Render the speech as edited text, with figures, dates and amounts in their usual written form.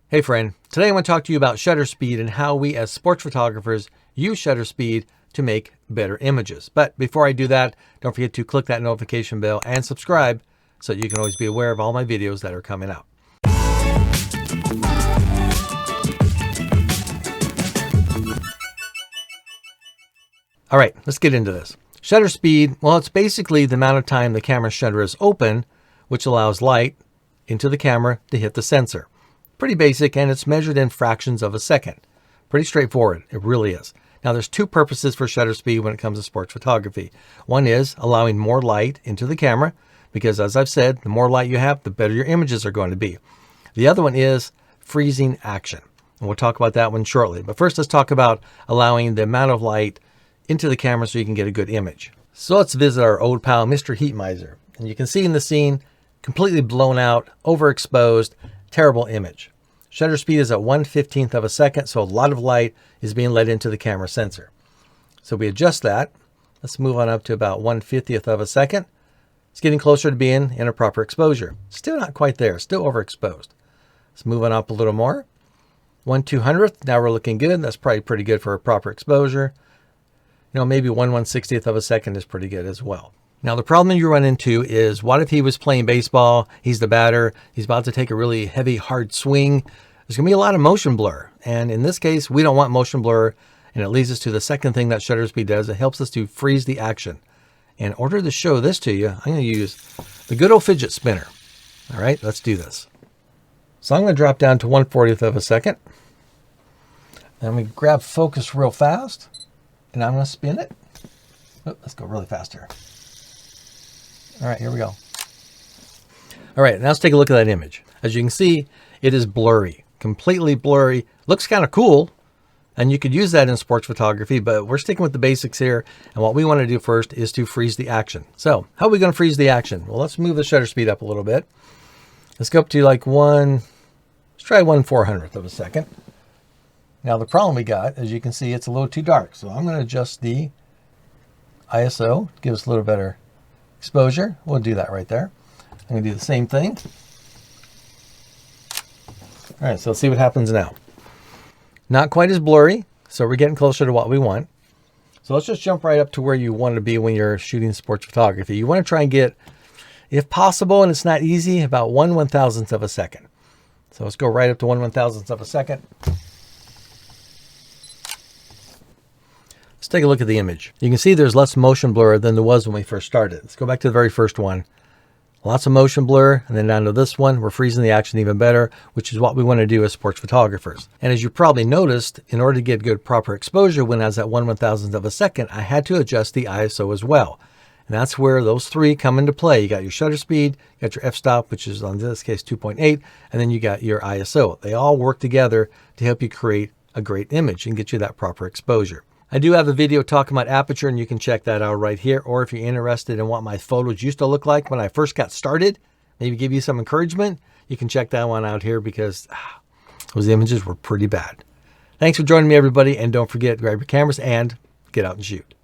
Hey friend, today I want to talk to you about shutter speed and how we as sports photographers use shutter speed to make better images. But before I do that, don't forget to click that notification bell and subscribe so that you can always be aware of all my videos that are coming out. All right, let's get into this. Shutter speed, well, it's basically the amount of time the camera shutter is open, which allows light into the camera to hit the sensor. Pretty basic, and it's measured in fractions of a second. Pretty straightforward, it really is. Now there's two purposes for shutter speed when it comes to sports photography. One is allowing more light into the camera, because as I've said, the more light you have, the better your images are going to be. The other one is freezing action, and we'll talk about that one shortly. But first, let's talk about allowing the amount of light into the camera so you can get a good image. So let's visit our old pal, Mr. Heat Miser. And you can see in the scene, completely blown out, overexposed, terrible image. Shutter speed is at 1/15 of a second, so a lot of light is being let into the camera sensor. So we adjust that. Let's move on up to about 1/50th of a second. It's getting closer to being in a proper exposure. Still not quite there, still overexposed. Let's move on up a little more. 1/200th, now we're looking good. That's probably pretty good for a proper exposure. You know, maybe 1/160th of a second is pretty good as well. Now, the problem you run into is, what if he was playing baseball, he's the batter, he's about to take a really heavy, hard swing. There's going to be a lot of motion blur. And in this case, we don't want motion blur. And it leads us to the second thing that shutter speed does. It helps us to freeze the action. In order to show this to you, I'm going to use the good old fidget spinner. All right, let's do this. So I'm going to drop down to 1/40th of a second. And we grab focus real fast. And I'm going to spin it. Oh, let's go really fast here. All right, here we go. All right, now let's take a look at that image. As you can see, it is blurry, completely blurry. Looks kind of cool, and you could use that in sports photography, but we're sticking with the basics here. And what we want to do first is to freeze the action. So how are we going to freeze the action? Well, let's move the shutter speed up a little bit. Let's go up to like let's try 1/400th of a second. Now the problem we got, as you can see, it's a little too dark. So I'm going to adjust the ISO, give us a little better exposure. We'll do that right there. I'm going to do the same thing. All right, so let's see what happens now. Not quite as blurry, so we're getting closer to what we want. So let's just jump right up to where you want to be when you're shooting sports photography. You want to try and get, if possible, and it's not easy, about 1/1000th of a second. So let's go right up to 1/1000th of a second. Let's take a look at the image. You can see there's less motion blur than there was when we first started. Let's go back to the very first one. Lots of motion blur, and then down to this one, we're freezing the action even better, which is what we want to do as sports photographers. And as you probably noticed, in order to get good proper exposure when I was at 1/1000th of a second, I had to adjust the ISO as well. And that's where those three come into play. You got your shutter speed, you got your f-stop, which is in this case 2.8, and then you got your ISO. They all work together to help you create a great image and get you that proper exposure. I do have a video talking about aperture, and you can check that out right here. Or if you're interested in what my photos used to look like when I first got started, maybe give you some encouragement, you can check that one out here, because those images were pretty bad. Thanks for joining me, everybody. And don't forget, grab your cameras and get out and shoot.